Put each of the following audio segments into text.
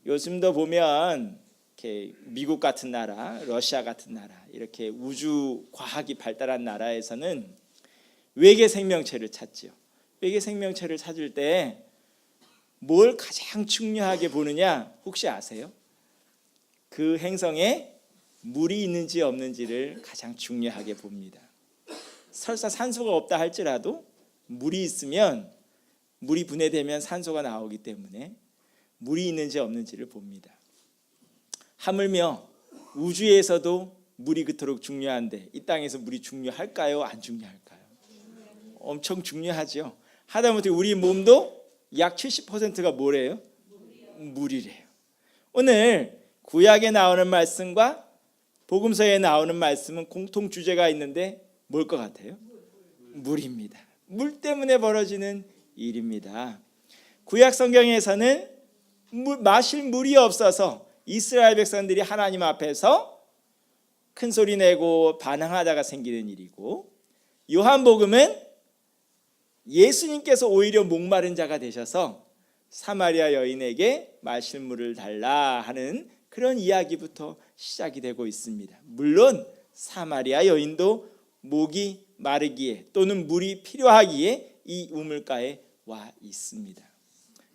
요즘도 보면 이렇게 미국 같은 나라, 러시아 같은 나라, 이렇게 우주 과학이 발달한 나라에서는 외계 생명체를 찾지요. 외계 생명체를 찾을 때 뭘 가장 중요하게 보느냐 혹시 아세요? 그 행성에 물이 있는지 없는지를 가장 중요하게 봅니다. 설사 산소가 없다 할지라도 물이 있으면, 물이 분해되면 산소가 나오기 때문에 물이 있는지 없는지를 봅니다. 하물며 우주에서도 물이 그토록 중요한데 이 땅에서 물이 중요할까요? 안 중요할까요? 엄청 중요하죠. 하다못해 우리 몸도 약 70%가 뭐래요? 물이래요. 오늘 구약에 나오는 말씀과 복음서에 나오는 말씀은 공통 주제가 있는데 뭘 것 같아요? 물입니다. 물 때문에 벌어지는 일입니다. 구약 성경에서는 마실 물이 없어서 이스라엘 백성들이 하나님 앞에서 큰 소리 내고 반항하다가 생기는 일이고, 요한복음은 예수님께서 오히려 목마른 자가 되셔서 사마리아 여인에게 마실 물을 달라 하는 그런 이야기부터 시작이 되고 있습니다. 물론 사마리아 여인도 목이 마르기에 또는 물이 필요하기에 이 우물가에 와 있습니다.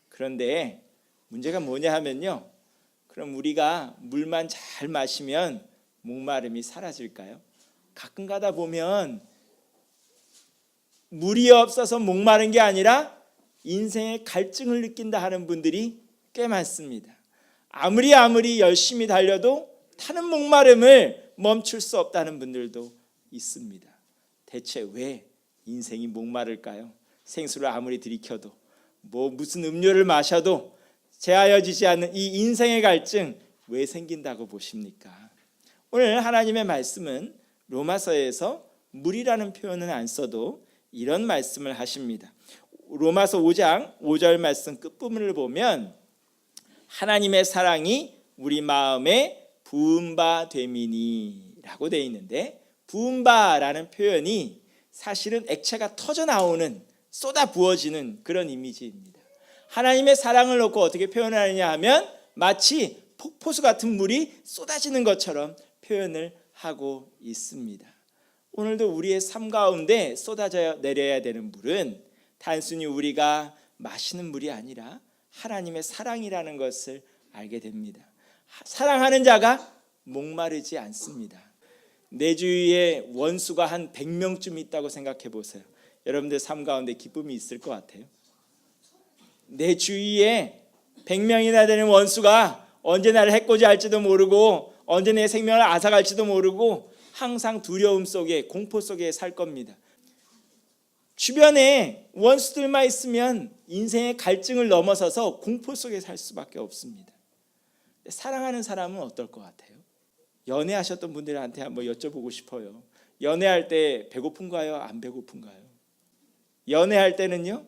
그런데 문제가 뭐냐 하면요, 그럼 우리가 물만 잘 마시면 목마름이 사라질까요? 가끔 가다 보면 물이 없어서 목마른 게 아니라 인생의 갈증을 느낀다 하는 분들이 꽤 많습니다. 아무리 열심히 달려도 타는 목마름을 멈출 수 없다는 분들도 있습니다. 대체 왜 인생이 목마를까요? 생수를 아무리 들이켜도 무슨 음료를 마셔도 제하여지지 않는 이 인생의 갈증 왜 생긴다고 보십니까? 오늘 하나님의 말씀은 로마서에서 물이라는 표현은 안 써도 이런 말씀을 하십니다. 로마서 5장 5절 말씀 끝부분을 보면 하나님의 사랑이 우리 마음에 부은 바 됨이니 라고 되어 있는데, 부은 바라는 표현이 사실은 액체가 터져 나오는, 쏟아 부어지는 그런 이미지입니다. 하나님의 사랑을 놓고 어떻게 표현하느냐 하면 마치 폭포수 같은 물이 쏟아지는 것처럼 표현을 하고 있습니다. 오늘도 우리의 삶 가운데 쏟아져 내려야 되는 물은 단순히 우리가 마시는 물이 아니라 하나님의 사랑이라는 것을 알게 됩니다. 사랑하는 자가 목마르지 않습니다. 내 주위에 원수가 한 100명쯤 있다고 생각해 보세요. 여러분들 삶 가운데 기쁨이 있을 것 같아요? 내 주위에 100명이나 되는 원수가 언제 나를 해코지할지도 모르고 언제 내 생명을 앗아갈지도 모르고 항상 두려움 속에, 공포 속에 살 겁니다. 주변에 원수들만 있으면 인생의 갈증을 넘어서서 공포 속에 살 수밖에 없습니다. 사랑하는 사람은 어떨 것 같아요? 연애하셨던 분들한테 한번 여쭤보고 싶어요. 연애할 때 배고픈가요? 안 배고픈가요? 연애할 때는요,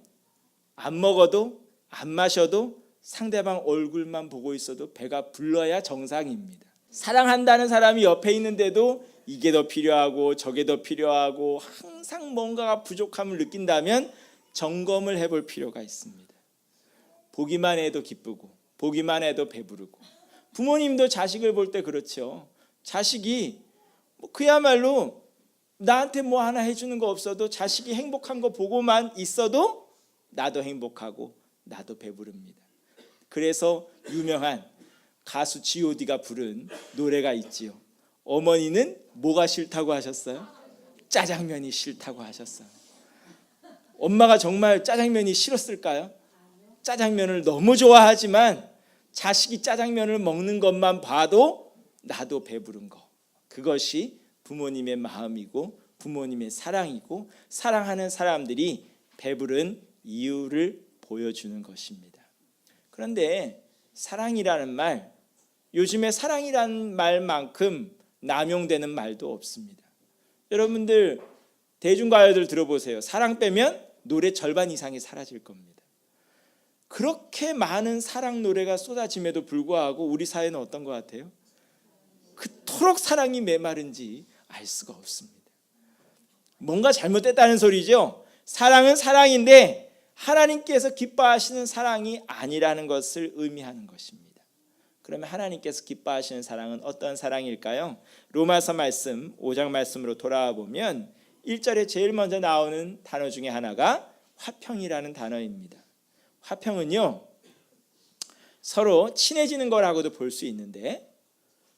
안 먹어도 안 마셔도 상대방 얼굴만 보고 있어도 배가 불러야 정상입니다. 사랑한다는 사람이 옆에 있는데도 이게 더 필요하고 저게 더 필요하고 항상 뭔가가 부족함을 느낀다면 점검을 해볼 필요가 있습니다. 보기만 해도 기쁘고 보기만 해도 배부르고, 부모님도 자식을 볼 때 그렇죠. 자식이 그야말로 나한테 뭐 하나 해주는 거 없어도 자식이 행복한 거 보고만 있어도 나도 행복하고 나도 배부릅니다. 그래서 유명한 가수 G.O.D가 부른 노래가 있지요. 어머니는 뭐가 싫다고 하셨어요? 짜장면이 싫다고 하셨어요. 엄마가 정말 짜장면이 싫었을까요? 짜장면을 너무 좋아하지만 자식이 짜장면을 먹는 것만 봐도 나도 배부른 거, 그것이 부모님의 마음이고 부모님의 사랑이고 사랑하는 사람들이 배부른 이유를 보여주는 것입니다. 그런데 사랑이라는 말, 요즘에 사랑이라는 말만큼 남용되는 말도 없습니다. 여러분들 대중가요들 들어보세요. 사랑 빼면 노래 절반 이상이 사라질 겁니다. 그렇게 많은 사랑 노래가 쏟아짐에도 불구하고 우리 사회는 어떤 것 같아요? 그토록 사랑이 메마른지 알 수가 없습니다. 뭔가 잘못됐다는 소리죠. 사랑은 사랑인데 하나님께서 기뻐하시는 사랑이 아니라는 것을 의미하는 것입니다. 그러면 하나님께서 기뻐하시는 사랑은 어떤 사랑일까요? 로마서 말씀 5장 말씀으로 돌아와 보면 1절에 제일 먼저 나오는 단어 중에 하나가 화평이라는 단어입니다. 화평은요, 서로 친해지는 거라고도 볼 수 있는데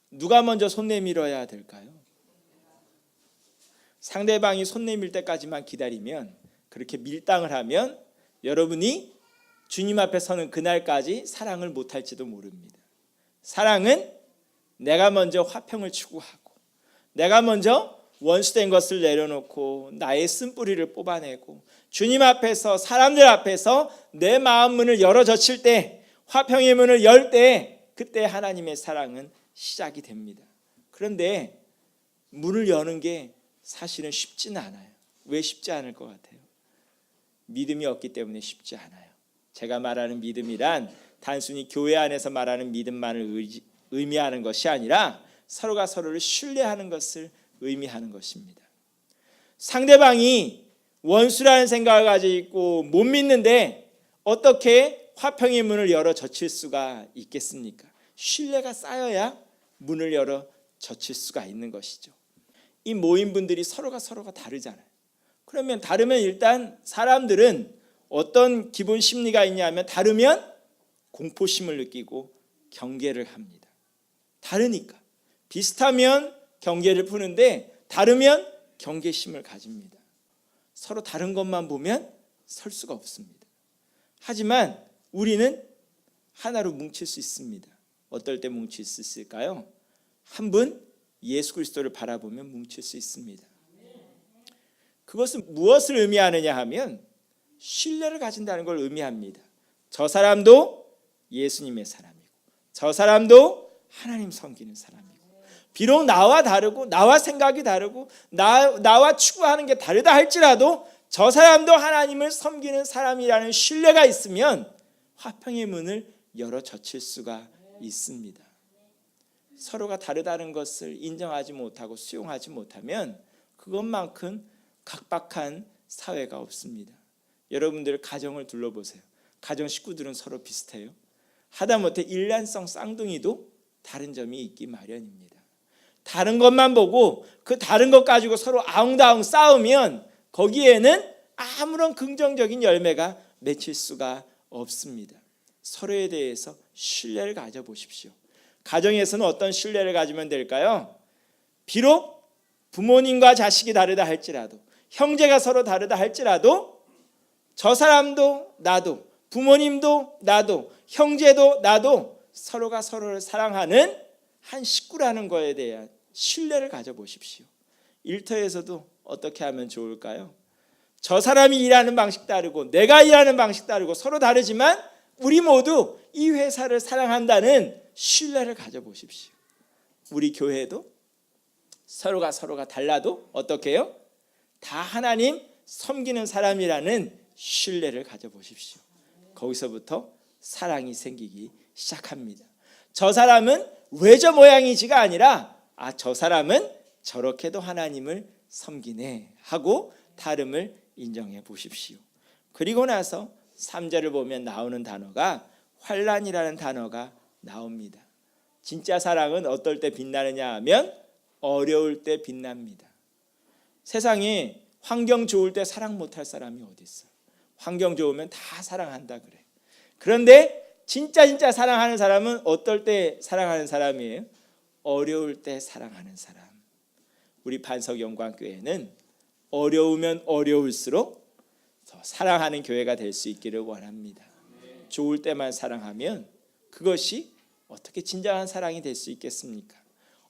누가 먼저 손 내밀어야 될까요? 상대방이 손 내밀 때까지만 기다리면, 그렇게 밀당을 하면 여러분이 주님 앞에 서는 그날까지 사랑을 못할지도 모릅니다. 사랑은 내가 먼저 화평을 추구하고, 내가 먼저 원수된 것을 내려놓고 나의 쓴뿌리를 뽑아내고 주님 앞에서, 사람들 앞에서 내 마음 문을 열어 젖힐 때, 화평의 문을 열 때, 그때 하나님의 사랑은 시작이 됩니다. 그런데 문을 여는 게 사실은 쉽지는 않아요. 왜 쉽지 않을 것 같아요? 믿음이 없기 때문에 쉽지 않아요. 제가 말하는 믿음이란 단순히 교회 안에서 말하는 믿음만을 의미하는 것이 아니라 서로가 서로를 신뢰하는 것을 의미하는 것입니다. 상대방이 원수라는 생각을 가지고 있고 못 믿는데 어떻게 화평의 문을 열어 젖힐 수가 있겠습니까? 신뢰가 쌓여야 문을 열어 젖힐 수가 있는 것이죠. 이 모임분들이 서로가 다르잖아요. 그러면 다르면 일단 사람들은 어떤 기본 심리가 있냐면, 다르면 공포심을 느끼고 경계를 합니다. 다르니까. 비슷하면 경계를 푸는데 다르면 경계심을 가집니다. 서로 다른 것만 보면 설 수가 없습니다. 하지만 우리는 하나로 뭉칠 수 있습니다. 어떨 때 뭉칠 수 있을까요? 한 분 예수 그리스도를 바라보면 뭉칠 수 있습니다. 그것은 무엇을 의미하느냐 하면 신뢰를 가진다는 걸 의미합니다. 저 사람도 예수님의 사람이고 저 사람도 하나님 섬기는 사람이고, 비록 나와 다르고 나와 생각이 다르고 나와 추구하는 게 다르다 할지라도 저 사람도 하나님을 섬기는 사람이라는 신뢰가 있으면 화평의 문을 열어 젖힐 수가 있습니다. 서로가 다르다는 것을 인정하지 못하고 수용하지 못하면 그것만큼 각박한 사회가 없습니다. 여러분들 가정을 둘러보세요. 가정 식구들은 서로 비슷해요. 하다못해 일란성 쌍둥이도 다른 점이 있기 마련입니다. 다른 것만 보고 그 다른 것 가지고 서로 아웅다웅 싸우면 거기에는 아무런 긍정적인 열매가 맺힐 수가 없습니다. 서로에 대해서 신뢰를 가져보십시오. 가정에서는 어떤 신뢰를 가지면 될까요? 비록 부모님과 자식이 다르다 할지라도, 형제가 서로 다르다 할지라도 저 사람도 나도, 부모님도 나도, 형제도 나도 서로가 서로를 사랑하는 한 식구라는 거에 대한 신뢰를 가져보십시오. 일터에서도 어떻게 하면 좋을까요? 저 사람이 일하는 방식 다르고 내가 일하는 방식 다르고 서로 다르지만 우리 모두 이 회사를 사랑한다는 신뢰를 가져보십시오. 우리 교회도 서로가 달라도 어떻게 해요? 다 하나님 섬기는 사람이라는 신뢰를 가져보십시오. 거기서부터 사랑이 생기기 시작합니다. 저 사람은 왜 저 모양이지가 아니라 저 사람은 저렇게도 하나님을 섬기네 하고 다름을 인정해 보십시오. 그리고 나서 3절을 보면 나오는 단어가 환난이라는 단어가 나옵니다. 진짜 사랑은 어떨 때 빛나느냐 하면 어려울 때 빛납니다. 세상에 환경 좋을 때 사랑 못할 사람이 어디 있어요? 환경 좋으면 다 사랑한다 그래. 그런데 진짜 사랑하는 사람은 어떨 때 사랑하는 사람이에요? 어려울 때 사랑하는 사람. 우리 반석영광교회는 어려우면 어려울수록 더 사랑하는 교회가 될 수 있기를 원합니다. 좋을 때만 사랑하면 그것이 어떻게 진정한 사랑이 될 수 있겠습니까?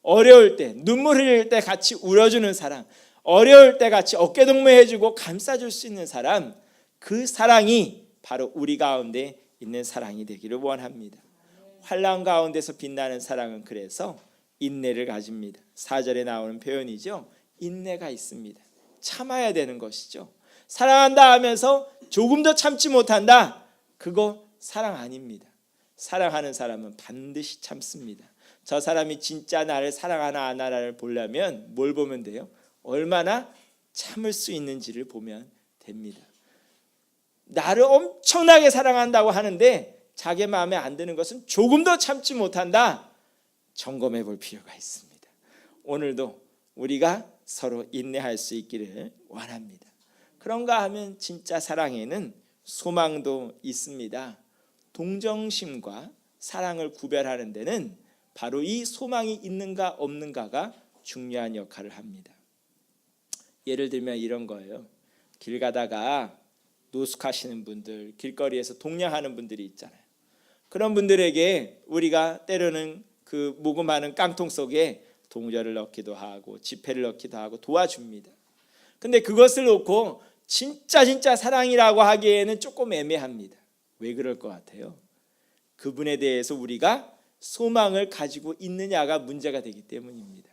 어려울 때, 눈물 흘릴 때 같이 울어주는 사람, 어려울 때 같이 어깨동무해주고 감싸줄 수 있는 사람, 그 사랑이 바로 우리 가운데 있는 사랑이 되기를 원합니다. 환난 가운데서 빛나는 사랑은 그래서 인내를 가집니다. 4절에 나오는 표현이죠. 인내가 있습니다. 참아야 되는 것이죠. 사랑한다 하면서 조금 더 참지 못한다, 그거 사랑 아닙니다. 사랑하는 사람은 반드시 참습니다. 저 사람이 진짜 나를 사랑하나 안 하나를 보려면 뭘 보면 돼요? 얼마나 참을 수 있는지를 보면 됩니다. 나를 엄청나게 사랑한다고 하는데 자기 마음에 안 드는 것은 조금 더 참지 못한다. 점검해 볼 필요가 있습니다. 오늘도 우리가 서로 인내할 수 있기를 원합니다. 그런가 하면 진짜 사랑에는 소망도 있습니다. 동정심과 사랑을 구별하는 데는 바로 이 소망이 있는가 없는가가 중요한 역할을 합니다. 예를 들면 이런 거예요. 길 가다가 노숙하시는 분들, 길거리에서 동냥하는 분들이 있잖아요. 그런 분들에게 우리가 때로는 그 모금하는 깡통 속에 동전을 넣기도 하고 지폐를 넣기도 하고 도와줍니다. 근데 그것을 놓고 진짜 사랑이라고 하기에는 조금 애매합니다. 왜 그럴 것 같아요? 그분에 대해서 우리가 소망을 가지고 있느냐가 문제가 되기 때문입니다.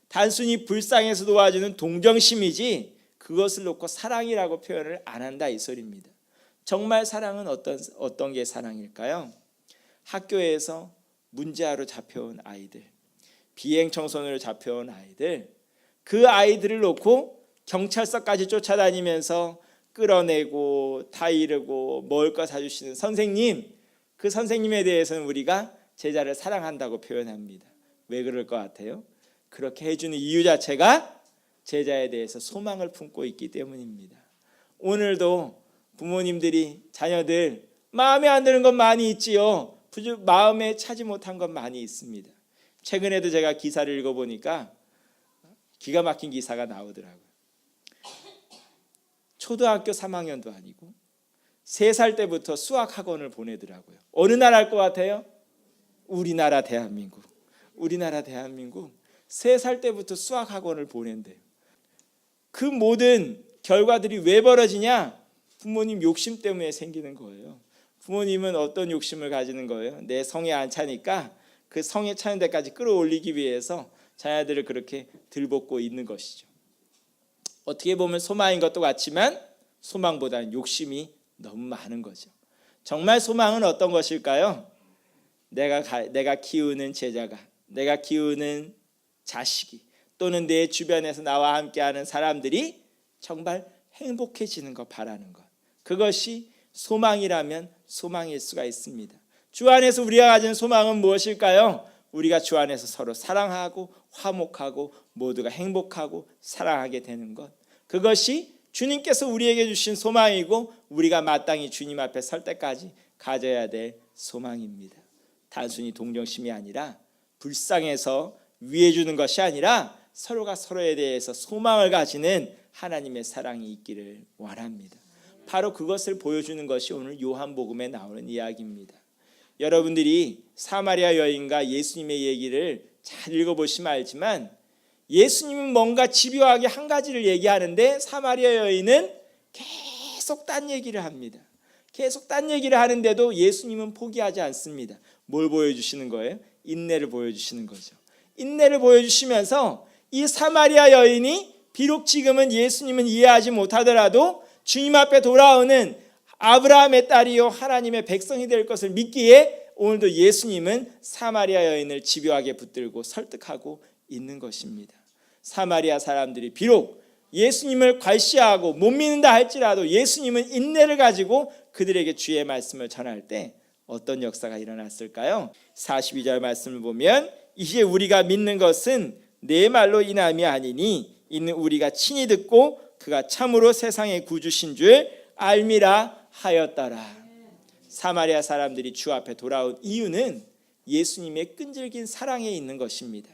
단순히 불쌍해서 도와주는 동정심이지 그것을 놓고 사랑이라고 표현을 안 한다 이 소리입니다. 정말 사랑은 어떤 게 사랑일까요? 학교에서 문제아로 잡혀온 아이들, 비행 청소년으로 잡혀온 아이들, 그 아이들을 놓고 경찰서까지 쫓아다니면서 끌어내고 다 이르고 먹을 거 사주시는 선생님, 그 선생님에 대해서는 우리가 제자를 사랑한다고 표현합니다. 왜 그럴 것 같아요? 그렇게 해주는 이유 자체가 제자에 대해서 소망을 품고 있기 때문입니다. 오늘도 부모님들이 자녀들 마음에 안 드는 것 많이 있지요. 마음에 차지 못한 것 많이 있습니다. 최근에도 제가 기사를 읽어보니까 기가 막힌 기사가 나오더라고요. 초등학교 3학년도 아니고 3살 때부터 수학학원을 보내더라고요. 어느 나라일 것 같아요? 우리나라 대한민국. 3살 때부터 수학학원을 보낸대요. 그 모든 결과들이 왜 벌어지냐? 부모님 욕심 때문에 생기는 거예요. 부모님은 어떤 욕심을 가지는 거예요? 내 성에 안 차니까 그 성에 차는 데까지 끌어올리기 위해서 자녀들을 그렇게 들볶고 있는 것이죠. 어떻게 보면 소망인 것도 같지만 소망보다는 욕심이 너무 많은 거죠. 정말 소망은 어떤 것일까요? 내가 키우는 제자가, 내가 키우는 자식이, 또는 내 주변에서 나와 함께하는 사람들이 정말 행복해지는 것, 바라는 것, 그것이 소망이라면 소망일 수가 있습니다. 주 안에서 우리가 가진 소망은 무엇일까요? 우리가 주 안에서 서로 사랑하고 화목하고 모두가 행복하고 사랑하게 되는 것, 그것이 주님께서 우리에게 주신 소망이고 우리가 마땅히 주님 앞에 설 때까지 가져야 될 소망입니다. 단순히 동정심이 아니라 불쌍해서 위해 주는 것이 아니라 서로가 서로에 대해서 소망을 가지는 하나님의 사랑이 있기를 원합니다. 바로 그것을 보여주는 것이 오늘 요한복음에 나오는 이야기입니다. 여러분들이 사마리아 여인과 예수님의 얘기를 잘 읽어보시면 알지만 예수님은 뭔가 집요하게 한 가지를 얘기하는데 사마리아 여인은 계속 딴 얘기를 합니다. 계속 딴 얘기를 하는데도 예수님은 포기하지 않습니다. 뭘 보여주시는 거예요? 인내를 보여주시는 거죠. 인내를 보여주시면서 이 사마리아 여인이 비록 지금은 예수님은 이해하지 못하더라도 주님 앞에 돌아오는 아브라함의 딸이요 하나님의 백성이 될 것을 믿기에 오늘도 예수님은 사마리아 여인을 집요하게 붙들고 설득하고 있는 것입니다. 사마리아 사람들이 비록 예수님을 괄시하고 못 믿는다 할지라도 예수님은 인내를 가지고 그들에게 주의 말씀을 전할 때 어떤 역사가 일어났을까요? 42절 말씀을 보면 이제 우리가 믿는 것은 내 말로 인함이 아니니 이는 우리가 친히 듣고 그가 참으로 세상의 구주신 줄 알미라 하였더라. 사마리아 사람들이 주 앞에 돌아온 이유는 예수님의 끈질긴 사랑에 있는 것입니다.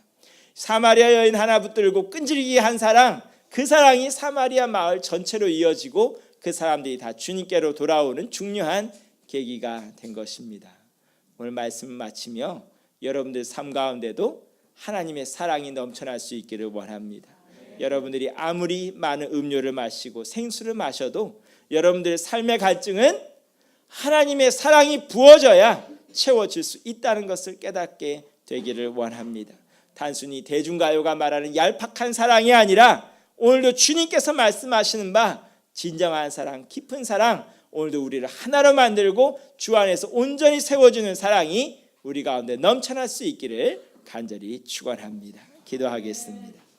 사마리아 여인 하나 붙들고 끈질기게 한 사랑, 그 사랑이 사마리아 마을 전체로 이어지고 그 사람들이 다 주님께로 돌아오는 중요한 계기가 된 것입니다. 오늘 말씀을 마치며 여러분들 삶 가운데도 하나님의 사랑이 넘쳐날 수 있기를 원합니다. 여러분들이 아무리 많은 음료를 마시고 생수를 마셔도 여러분들의 삶의 갈증은 하나님의 사랑이 부어져야 채워질 수 있다는 것을 깨닫게 되기를 원합니다. 단순히 대중가요가 말하는 얄팍한 사랑이 아니라 오늘도 주님께서 말씀하시는 바 진정한 사랑, 깊은 사랑, 오늘도 우리를 하나로 만들고 주 안에서 온전히 세워주는 사랑이 우리 가운데 넘쳐날 수 있기를 간절히 축원합니다. 기도하겠습니다.